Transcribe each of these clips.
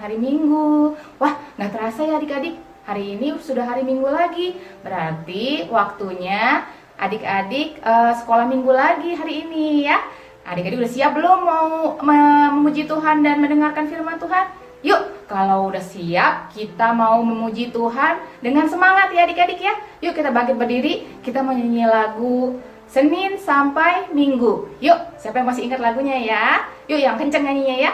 Hari Minggu. Wah, nggak terasa ya adik-adik, hari ini sudah hari Minggu lagi. Berarti waktunya adik-adik sekolah minggu lagi hari ini ya. Adik-adik udah siap belum mau memuji Tuhan dan mendengarkan firman Tuhan? Yuk, kalau udah siap, kita mau memuji Tuhan dengan semangat ya adik-adik ya. Yuk kita bangkit berdiri, kita mau nyanyi lagu Senin sampai Minggu. Yuk, siapa yang masih ingat lagunya ya? Yuk, yang kenceng nyanyinya ya.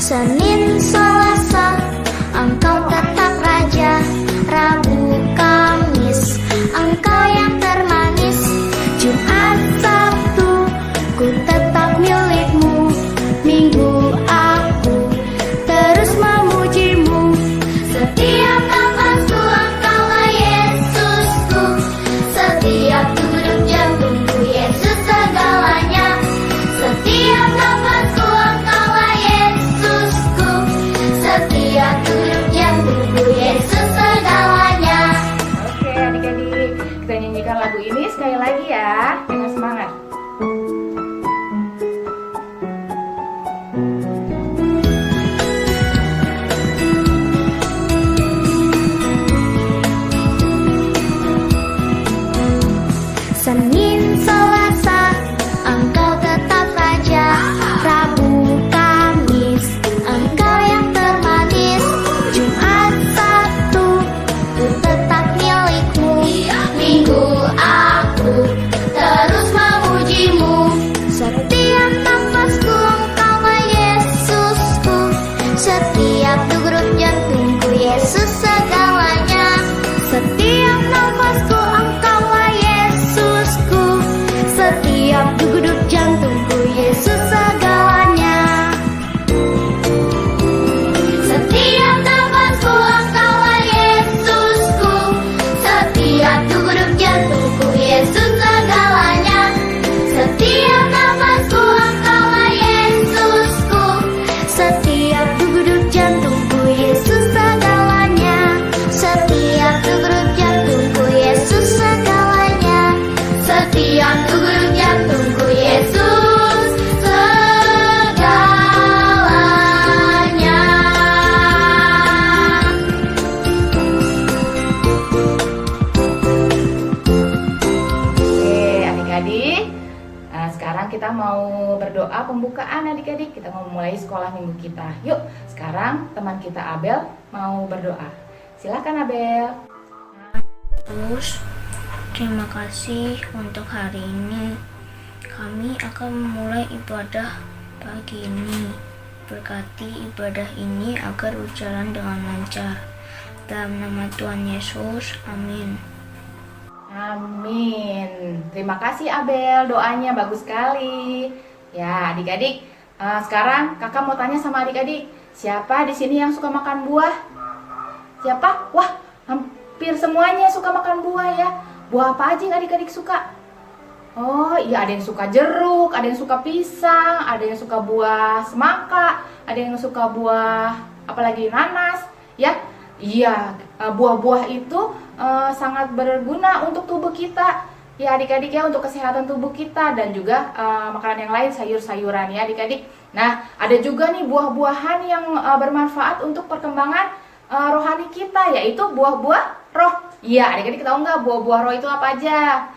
Senin, Selasa, Engkau tetap Raja. Rabu, Kamis, Engkau yang termanis. Jumat, Sabtu, ku tetap milikmu. Minggu, aku terus memujimu. Setiap nafasku, Engkaulah Yesusku. Setiap degup jantungku, Yesus segalanya. Setiap nafasku, Engkaulah Yesusku. Setiap degup jantungku, Yesus segalanya. Oke adik-adik, kita nyanyikan lagu ini sekali lagi ya, dengan semangat. Senin, Selasa, Engkau tetap Raja. Rabu, Kamis, Engkau yang termanis. Jumat, Sabtu, ku tetap milikmu. Minggu, aku terus memujimu. Setiap nafasku, Engkaulah Yesusku. Setiap degup jantungku, Yesus segalanya. Setiap nafasku, Engkaulah Yesusku. Setiap degup jantungku, Yesus segalanya. Setiap nafasku, Engkaulah Yesusku. Setiap degup jantungku, Yesus segalanya. Setiap nafasku, Engkaulah Yesusku. Setiap degup jantungku, Yesus segalanya. Setiap degup jantungku, Yesus segalanya. Setiap degup jantungku, Yesus segalanya. Oke adik-adik, nah, sekarang kita mau berdoa pembukaan adik-adik. Kita mau mulai sekolah minggu kita. Yuk, sekarang teman kita Abel mau berdoa. Silakan Abel. Terus, terima kasih untuk hari ini. Kami akan memulai ibadah pagi ini. Berkati ibadah ini agar berjalan dengan lancar. Dalam nama Tuhan Yesus, amin. Amin. Terima kasih Abel, doanya bagus sekali. Ya adik-adik, sekarang kakak mau tanya sama adik-adik, siapa di sini yang suka makan buah? Siapa? Wah, hampir semuanya suka makan buah ya. Buah apa aja yang adik-adik suka? Oh iya, ada yang suka jeruk, ada yang suka pisang, ada yang suka buah semangka, ada yang suka buah apalagi nanas ya. Iya, buah-buah itu sangat berguna untuk tubuh kita ya adik-adik ya, untuk kesehatan tubuh kita, dan juga makanan yang lain, sayur-sayuran ya adik-adik. Nah, ada juga nih buah-buahan yang bermanfaat untuk perkembangan rohani kita, yaitu buah-buah roh. Iya, adik-adik tahu nggak buah-buah roh itu apa aja?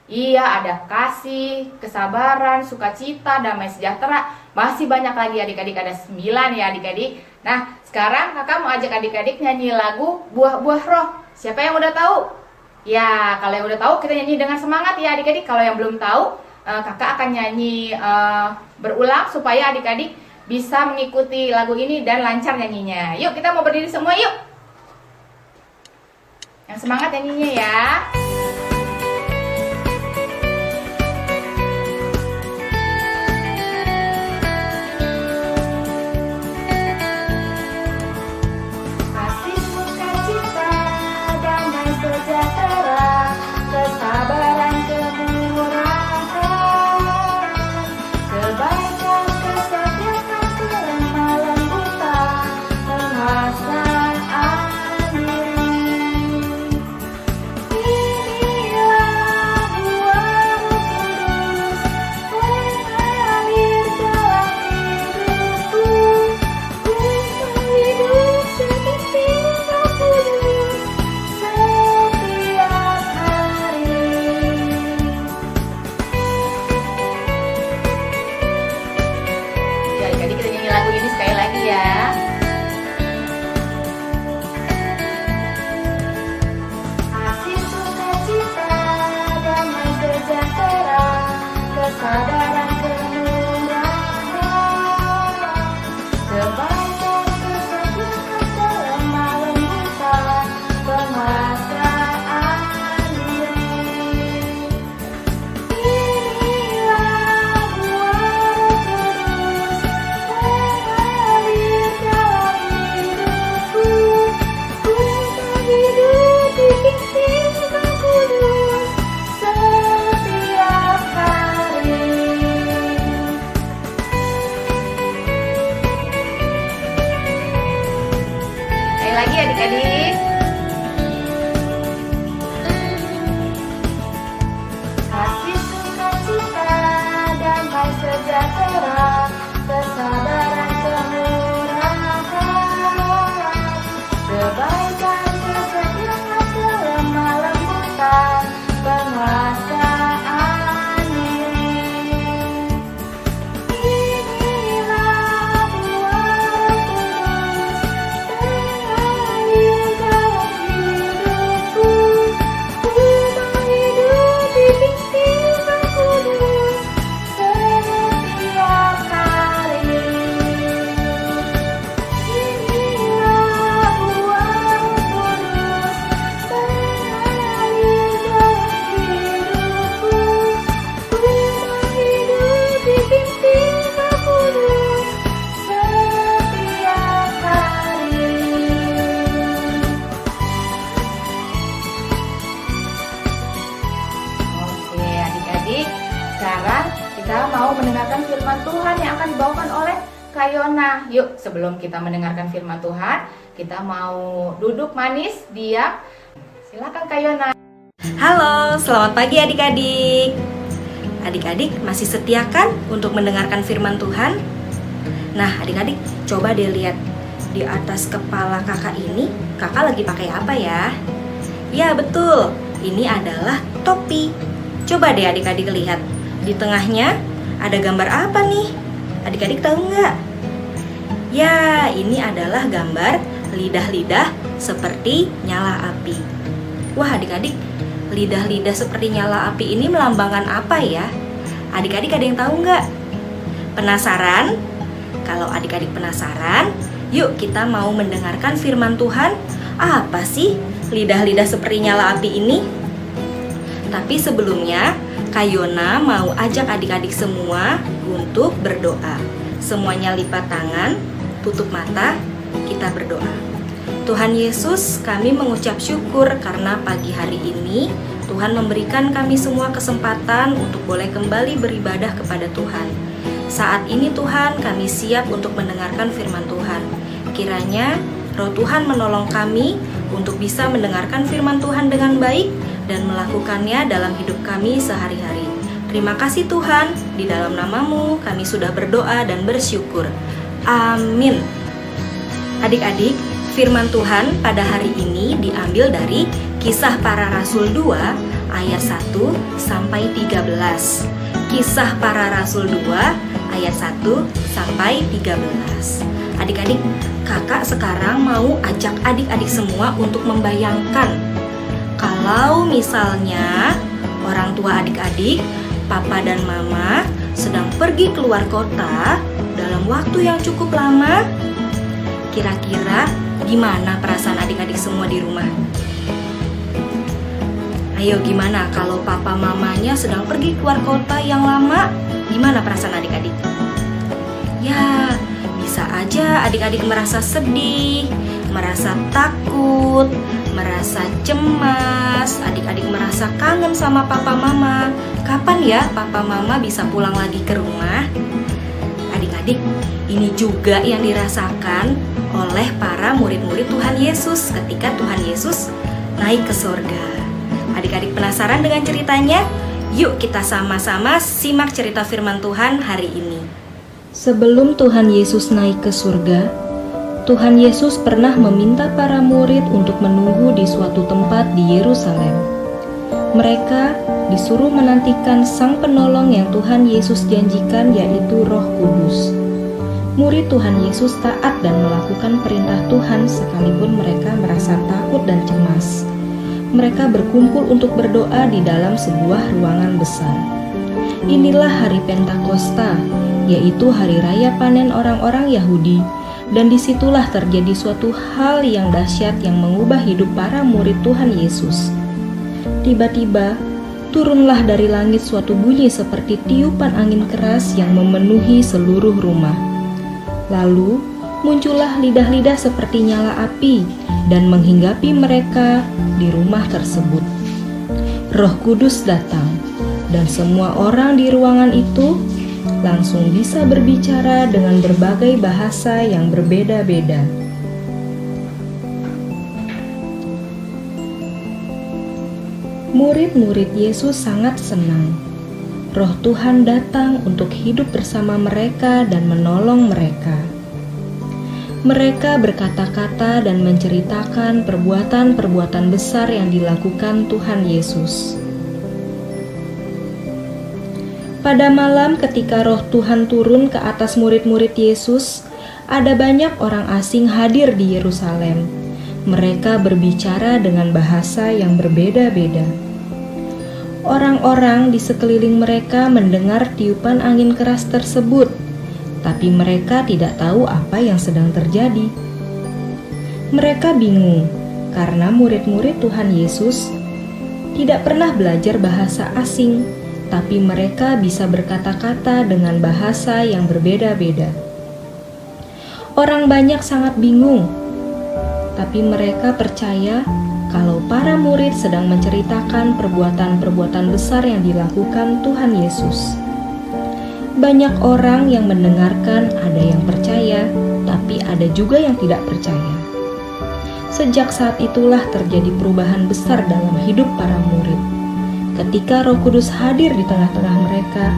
Iya, ada kasih, kesabaran, sukacita, damai sejahtera. Masih banyak lagi adik-adik, ada 9 ya adik-adik. Nah, sekarang kakak mau ajak adik-adik nyanyi lagu buah-buah roh. Siapa yang udah tahu? Ya, kalau yang udah tahu kita nyanyi dengan semangat ya adik-adik. Kalau yang belum tahu, kakak akan nyanyi berulang supaya adik-adik bisa mengikuti lagu ini dan lancar nyanyinya. Yuk, kita mau berdiri semua yuk. Yang semangat nyanyinya ya. Kasih, sukacita, damai sejahtera, kesabaran, kemurahan, kebaikan, kesetiaan, kelemah lembutan, penguasaan diri. Inilah buah Roh Kudus, mengalir dalam hidupku. Ku hidup seperti Roh Kudus setiap hari. Ya, jadi kita nyanyi lagu ini sekali lagi ya. Kasih, sukacita, damai sejahtera, kesadaran, kemurahan, kebaikan, kesetiaan, kelemah lembutan, penguasaan diri. Inilah buah Roh Kudus, mengalir dalam hidupku. Ku hidup di pimpin Roh Kudus setiap hari. Sekali lagi adik-adik. Kasih, sukacita, damai sejahtera, kesabaran, kemurahan, kebaikan, kesetiaan, kelemah lembutan, penguasaan diri. Inilah buah Roh Kudus, mengalir dalam hidupku. Ku hidup dipimpin Roh Kudus setiap hari. Inilah buah Roh Kudus, mengalir dalam hidupku. Ku hidup dipimpin Roh Kudus setiap hari. Oke adik-adik, sekarang kita mau mendengarkan firman Tuhan yang akan dibawakan oleh Kak Yona. Yuk, sebelum kita mendengarkan firman Tuhan, kita mau duduk manis, diam. Silakan Kak Yona. Halo, selamat pagi adik-adik. Adik-adik masih setia kan untuk mendengarkan firman Tuhan? Nah, adik-adik coba deh lihat di atas kepala kakak ini, kakak lagi pakai apa ya? Ya betul, ini adalah topi. Coba deh adik-adik lihat, di tengahnya ada gambar apa nih? Adik-adik tahu nggak? Ya, ini adalah gambar lidah-lidah seperti nyala api. Wah adik-adik, lidah-lidah seperti nyala api ini melambangkan apa ya? Adik-adik ada yang tahu nggak? Penasaran? Kalau adik-adik penasaran, yuk kita mau mendengarkan firman Tuhan. Apa sih lidah-lidah seperti nyala api ini? Tapi sebelumnya, Kak Yona mau ajak adik-adik semua untuk berdoa. Semuanya lipat tangan, tutup mata, kita berdoa. Tuhan Yesus, kami mengucap syukur karena pagi hari ini Tuhan memberikan kami semua kesempatan untuk boleh kembali beribadah kepada Tuhan. Saat ini Tuhan, kami siap untuk mendengarkan firman Tuhan. Kiranya Roh Tuhan menolong kami untuk bisa mendengarkan firman Tuhan dengan baik dan melakukannya dalam hidup kami sehari-hari. Terima kasih Tuhan, di dalam nama-Mu kami sudah berdoa dan bersyukur. Amin. Adik-adik, firman Tuhan pada hari ini diambil dari Kisah Para Rasul 2 ayat 1 sampai 13. Kisah Para Rasul 2 ayat 1 sampai 13. Adik-adik, kakak sekarang mau ajak adik-adik semua untuk membayangkan kalau misalnya orang tua adik-adik, papa dan mama sedang pergi keluar kota dalam waktu yang cukup lama. Kira-kira gimana perasaan adik-adik semua di rumah? Ayo, gimana kalau papa mamanya sedang pergi keluar kota yang lama? Gimana perasaan adik-adik? Ya, bisa aja adik-adik merasa sedih, merasa takut, merasa cemas. Adik-adik merasa kangen sama papa mama. Kapan ya papa mama bisa pulang lagi ke rumah? Adik-adik, ini juga yang dirasakan oleh para murid-murid Tuhan Yesus ketika Tuhan Yesus naik ke surga. Adik-adik penasaran dengan ceritanya? Yuk kita sama-sama simak cerita firman Tuhan hari ini. Sebelum Tuhan Yesus naik ke surga, Tuhan Yesus pernah meminta para murid untuk menunggu di suatu tempat di Yerusalem. Mereka disuruh menantikan Sang Penolong yang Tuhan Yesus janjikan, yaitu Roh Kudus. Murid Tuhan Yesus taat dan melakukan perintah Tuhan sekalipun mereka merasa takut dan cemas. Mereka berkumpul untuk berdoa di dalam sebuah ruangan besar. Inilah hari Pentakosta, yaitu hari raya panen orang-orang Yahudi, dan disitulah terjadi suatu hal yang dahsyat yang mengubah hidup para murid Tuhan Yesus. Tiba-tiba, turunlah dari langit suatu bunyi seperti tiupan angin keras yang memenuhi seluruh rumah. Lalu, muncullah lidah-lidah seperti nyala api dan menghinggapi mereka di rumah tersebut. Roh Kudus datang, dan semua orang di ruangan itu langsung bisa berbicara dengan berbagai bahasa yang berbeda-beda. Murid-murid Yesus sangat senang. Roh Tuhan datang untuk hidup bersama mereka dan menolong mereka. Mereka berkata-kata dan menceritakan perbuatan-perbuatan besar yang dilakukan Tuhan Yesus. Pada malam ketika Roh Tuhan turun ke atas murid-murid Yesus, ada banyak orang asing hadir di Yerusalem. Mereka berbicara dengan bahasa yang berbeda-beda. Orang-orang di sekeliling mereka mendengar tiupan angin keras tersebut, tapi mereka tidak tahu apa yang sedang terjadi. Mereka bingung karena murid-murid Tuhan Yesus tidak pernah belajar bahasa asing, tapi mereka bisa berkata-kata dengan bahasa yang berbeda-beda. Orang banyak sangat bingung, tapi mereka percaya kalau para murid sedang menceritakan perbuatan-perbuatan besar yang dilakukan Tuhan Yesus. Banyak orang yang mendengarkan, ada yang percaya, tapi ada juga yang tidak percaya. Sejak saat itulah terjadi perubahan besar dalam hidup para murid. Ketika Roh Kudus hadir di tengah-tengah mereka,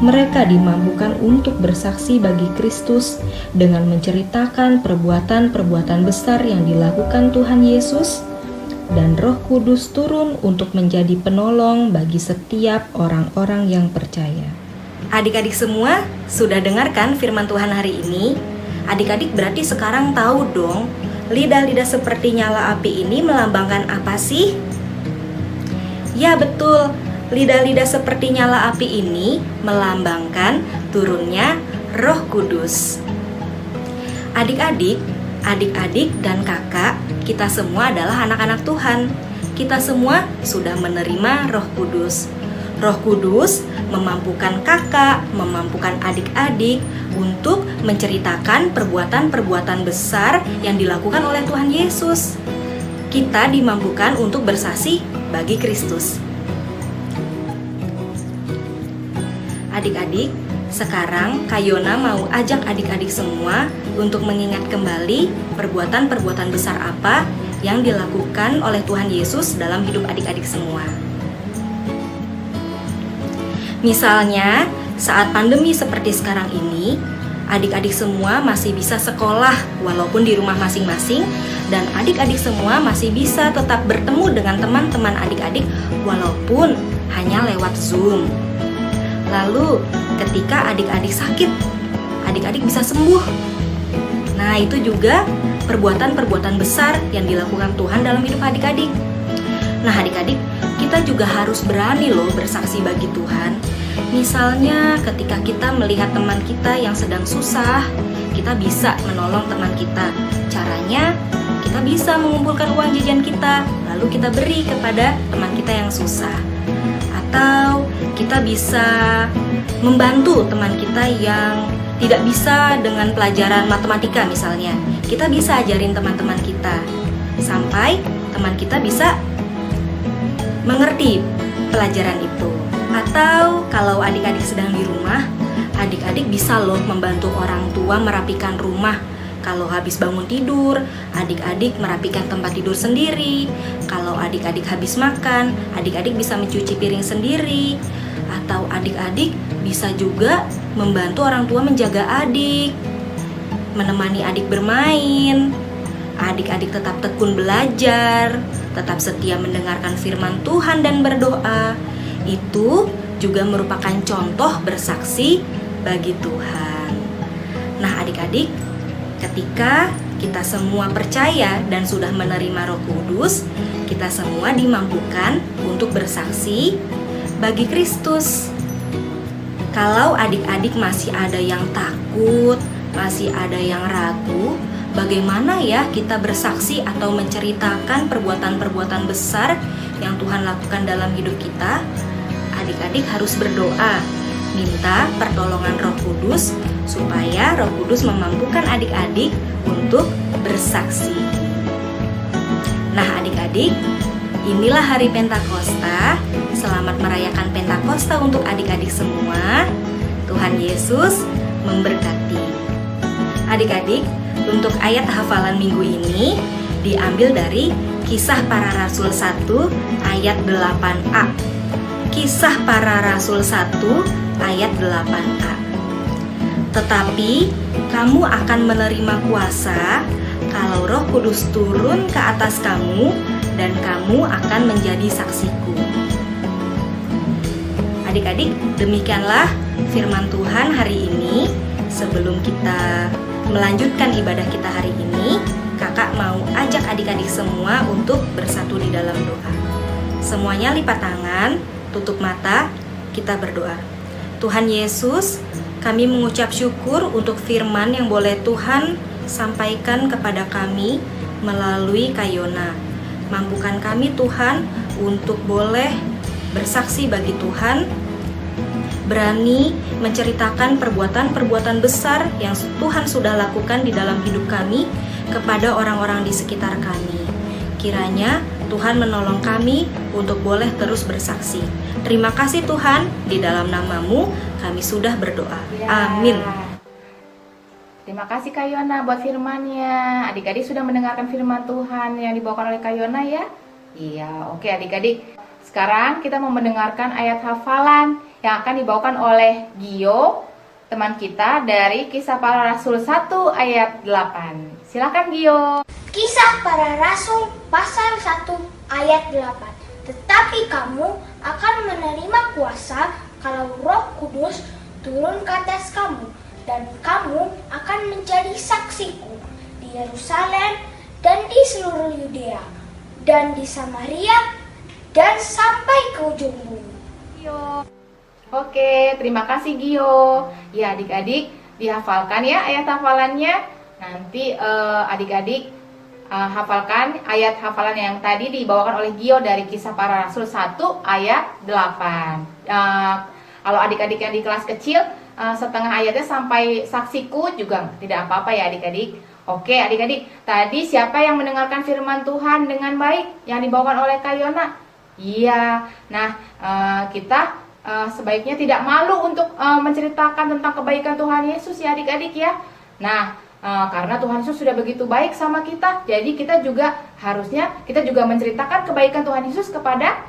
mereka dimampukan untuk bersaksi bagi Kristus dengan menceritakan perbuatan-perbuatan besar yang dilakukan Tuhan Yesus, dan Roh Kudus turun untuk menjadi penolong bagi setiap orang-orang yang percaya. Adik-adik semua sudah dengarkan firman Tuhan hari ini? Adik-adik berarti sekarang tahu dong, lidah-lidah seperti nyala api ini melambangkan apa sih? Ya betul, lidah-lidah seperti nyala api ini melambangkan turunnya Roh Kudus. Adik-adik dan kakak, kita semua adalah anak-anak Tuhan. Kita semua sudah menerima Roh Kudus. Roh Kudus memampukan kakak, memampukan adik-adik untuk menceritakan perbuatan-perbuatan besar yang dilakukan oleh Tuhan Yesus. Kita dimampukan untuk bersaksi bagi Kristus. Adik-adik, sekarang Kayona mau ajak adik-adik semua untuk mengingat kembali perbuatan-perbuatan besar apa yang dilakukan oleh Tuhan Yesus dalam hidup adik-adik semua. Misalnya, saat pandemi seperti sekarang ini, adik-adik semua masih bisa sekolah walaupun di rumah masing-masing, dan adik-adik semua masih bisa tetap bertemu dengan teman-teman adik-adik walaupun hanya lewat Zoom. Lalu, ketika adik-adik sakit, adik-adik bisa sembuh. Nah, itu juga perbuatan-perbuatan besar yang dilakukan Tuhan dalam hidup adik-adik. Nah, adik-adik, kita juga harus berani loh bersaksi bagi Tuhan. Misalnya ketika kita melihat teman kita yang sedang susah, kita bisa menolong teman kita. Caranya, kita bisa mengumpulkan uang jajan kita, lalu kita beri kepada teman kita yang susah. Atau kita bisa membantu teman kita yang tidak bisa dengan pelajaran matematika misalnya. Kita bisa ajarin teman-teman kita sampai teman kita bisa mengerti pelajaran itu. Atau kalau adik-adik sedang di rumah, adik-adik bisa loh membantu orang tua merapikan rumah. Kalau habis bangun tidur, adik-adik merapikan tempat tidur sendiri. Kalau adik-adik habis makan, adik-adik bisa mencuci piring sendiri. Atau adik-adik bisa juga membantu orang tua menjaga adik, menemani adik bermain. Adik-adik tetap tekun belajar, tetap setia mendengarkan firman Tuhan dan berdoa. Itu juga merupakan contoh bersaksi bagi Tuhan. Nah, adik-adik, ketika kita semua percaya dan sudah menerima Roh Kudus, kita semua dimampukan untuk bersaksi bagi Kristus. Kalau adik-adik masih ada yang takut, masih ada yang ragu, bagaimana ya kita bersaksi atau menceritakan perbuatan-perbuatan besar yang Tuhan lakukan dalam hidup kita? Adik-adik harus berdoa, minta pertolongan Roh Kudus supaya Roh Kudus memampukan adik-adik untuk bersaksi. Nah, adik-adik, inilah hari Pentakosta. Selamat merayakan Pentakosta untuk adik-adik semua. Tuhan Yesus memberkati. Adik-adik, untuk ayat hafalan minggu ini diambil dari Kisah Para Rasul 1 ayat 8a. Kisah Para Rasul 1 ayat 8a. Tetapi kamu akan menerima kuasa kalau Roh Kudus turun ke atas kamu, dan kamu akan menjadi saksiku. Adik-adik, demikianlah firman Tuhan hari ini. Sebelum kita melanjutkan ibadah kita hari ini, kakak mau ajak adik-adik semua untuk bersatu di dalam doa. Semuanya lipat tangan, tutup mata, kita berdoa. Tuhan Yesus, kami mengucap syukur untuk firman yang boleh Tuhan sampaikan kepada kami melalui Kayona. Mampukan kami Tuhan untuk boleh bersaksi bagi Tuhan, berani menceritakan perbuatan-perbuatan besar yang Tuhan sudah lakukan di dalam hidup kami kepada orang-orang di sekitar kami. Kiranya Tuhan menolong kami untuk boleh terus bersaksi. Terima kasih Tuhan, di dalam nama-Mu kami sudah berdoa. Amin. Terima kasih Kayona buat firman-Nya. Adik-adik sudah mendengarkan firman Tuhan yang dibawakan oleh Kayona ya? Iya, oke adik-adik. Sekarang kita mau mendengarkan ayat hafalan yang akan dibawakan oleh Gio, teman kita dari Kisah Para Rasul 1 ayat 8. Silakan Gio. Kisah Para Rasul pasal 1 ayat 8. Tetapi kamu akan menerima kuasa kalau Roh Kudus turun ke atas kamu, dan kamu akan menjadi saksiku di Yerusalem dan di seluruh Yudea dan di Samaria dan sampai ke ujung bumi. Gio. Oke, terima kasih Gio. Ya adik-adik, dihafalkan ya ayat hafalannya. Nanti adik-adik hafalkan ayat hafalan yang tadi dibawakan oleh Gio dari Kisah Para Rasul 1 ayat 8. Kalau adik-adik yang di kelas kecil setengah ayatnya sampai saksiku juga tidak apa-apa ya adik-adik. Oke adik-adik, tadi siapa yang mendengarkan firman Tuhan dengan baik yang dibawakan oleh Kak Yona? Iya, nah kita sebaiknya tidak malu untuk menceritakan tentang kebaikan Tuhan Yesus ya adik-adik ya. Nah, karena Tuhan Yesus sudah begitu baik sama kita, jadi kita juga harusnya kita juga menceritakan kebaikan Tuhan Yesus kepada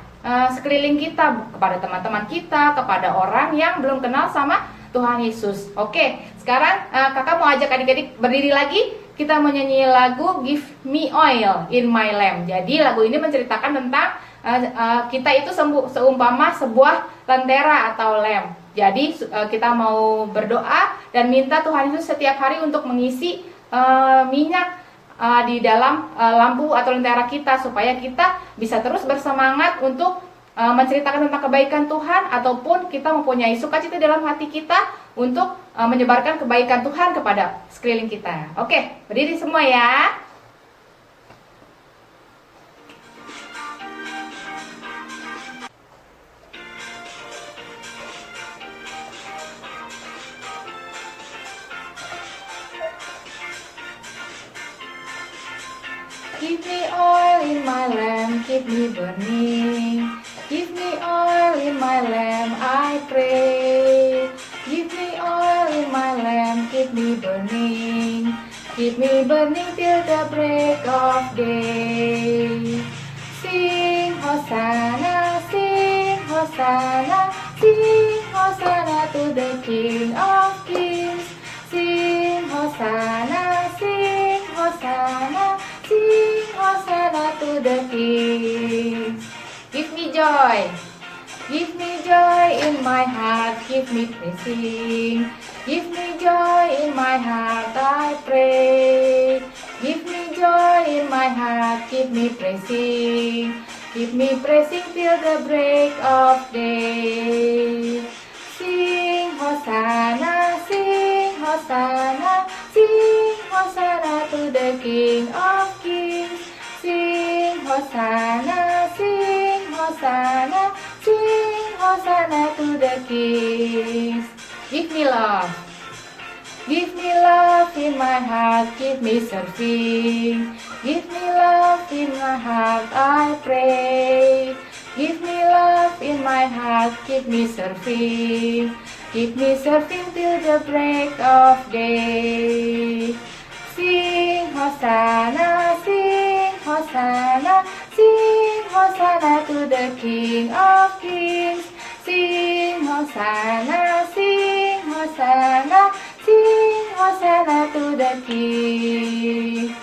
sekeliling kita, kepada teman-teman kita, kepada orang yang belum kenal sama Tuhan Yesus. Oke, sekarang kakak mau ajak adik-adik berdiri lagi. Kita menyanyi lagu Give Me Oil in My Lamp. Jadi lagu ini menceritakan tentang kita itu seumpama sebuah lentera atau lamp. Jadi kita mau berdoa dan minta Tuhan Yesus setiap hari untuk mengisi minyak di dalam lampu atau lentera kita, supaya kita bisa terus bersemangat untuk menceritakan tentang kebaikan Tuhan, ataupun kita mempunyai sukacita dalam hati kita untuk menyebarkan kebaikan Tuhan kepada sekeliling kita. Oke, berdiri semua ya. Give me oil in my lamp, keep me burning. Give me oil in my lamp, I pray. Give me oil in my lamp, keep me burning. Keep me burning till the break of day. Sing Hosanna, sing Hosanna, sing Hosanna to the King of Kings. Sing Hosanna, sing Hosanna, sing Hosanna to the King. Give me joy in my heart, give me praising. Give me joy in my heart, I pray. Give me joy in my heart, give me praising. Give me praising till the break of day. Sing Hosanna, sing Hosanna, sing Hosanna to the King of Kings. Sing Hosanna, sing Hosanna, sing Hosanna to the King. Give me love in my heart, give me serving. Give me love in my heart, I pray. Give me love in my heart, give me serving. Give me serving till the break of day. Sing Hosanna, sing Hosanna, sing Hosanna to the King of Kings. Sing Hosanna, sing Hosanna, sing Hosanna to the King.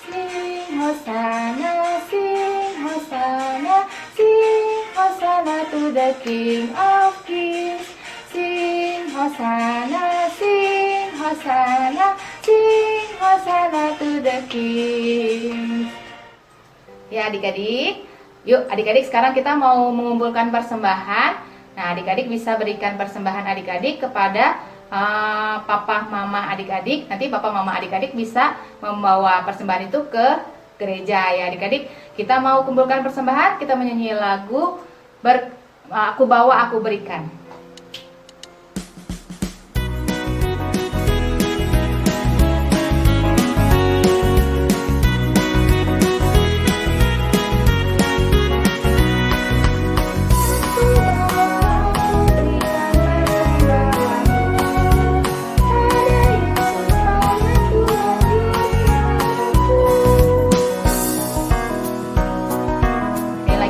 Sing Hosanna, sing Hosanna, sing Hosanna to the King of Kings. Sing Hosanna, sing Hosanna, sing Hosanna to the King. Ya adik-adik, yuk adik-adik sekarang kita mau mengumpulkan persembahan. Nah adik-adik bisa berikan persembahan adik-adik kepada papa mama adik-adik. Nanti papa mama adik-adik bisa membawa persembahan itu ke gereja ya adik-adik. Kita mau kumpulkan persembahan, kita menyanyi lagu Aku Bawa Aku Berikan.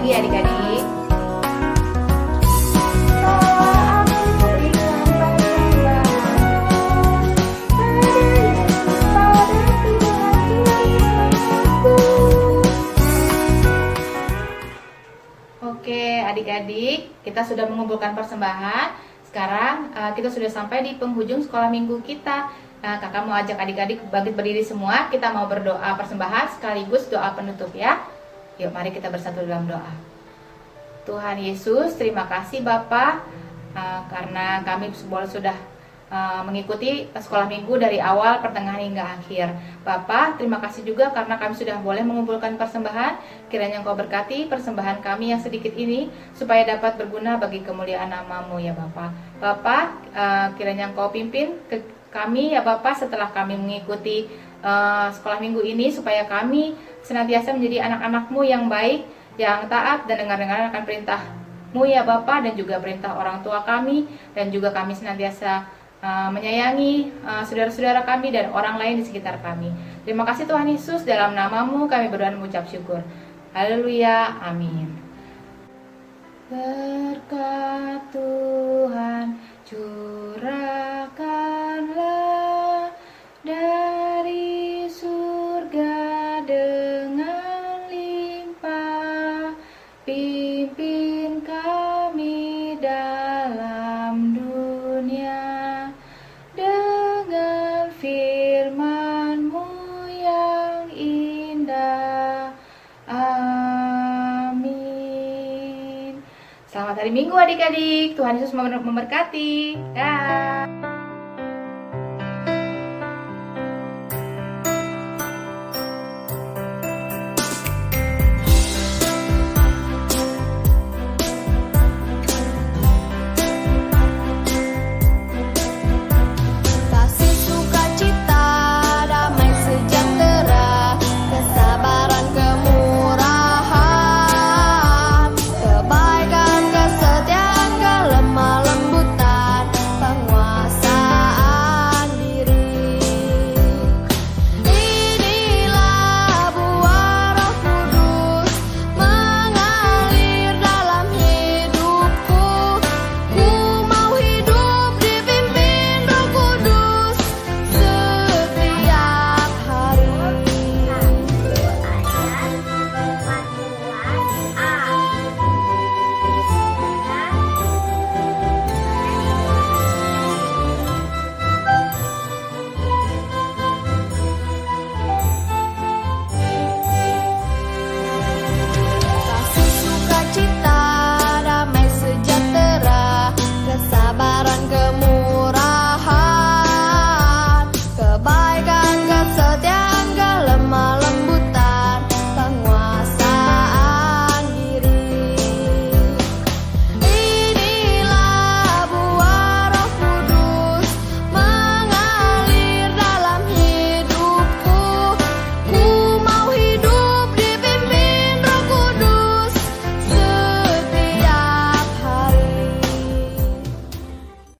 Adik-adik, oke adik-adik, kita sudah mengumpulkan persembahan. Sekarang kita sudah sampai di penghujung sekolah minggu kita. Kakak mau ajak adik-adik bangkit berdiri semua. Kita mau berdoa persembahan sekaligus doa penutup ya. Yuk mari kita bersatu dalam doa. Tuhan Yesus, terima kasih Bapa karena kami sudah mengikuti sekolah minggu dari awal, pertengahan hingga akhir. Bapak, terima kasih juga karena kami sudah boleh mengumpulkan persembahan. Kiranya Engkau berkati persembahan kami yang sedikit ini supaya dapat berguna bagi kemuliaan nama-Mu ya Bapak. Bapak, kiranya Engkau pimpin kami ya Bapak setelah kami mengikuti sekolah minggu ini, supaya kami senantiasa menjadi anak-anak-Mu yang baik, yang taat dan dengar-dengar akan perintah-Mu ya Bapak, dan juga perintah orang tua kami, dan juga kami senantiasa menyayangi saudara-saudara kami dan orang lain di sekitar kami. Terima kasih Tuhan Yesus, dalam nama-Mu kami berdoa dan mengucap syukur. Haleluya, amin. Berkat Tuhan curahkanlah dari surga dengan limpah, pimpin kami dalam dunia dengan firman-Mu yang indah. Amin. Selamat hari Minggu adik-adik. Tuhan Yesus memberkati. Dah.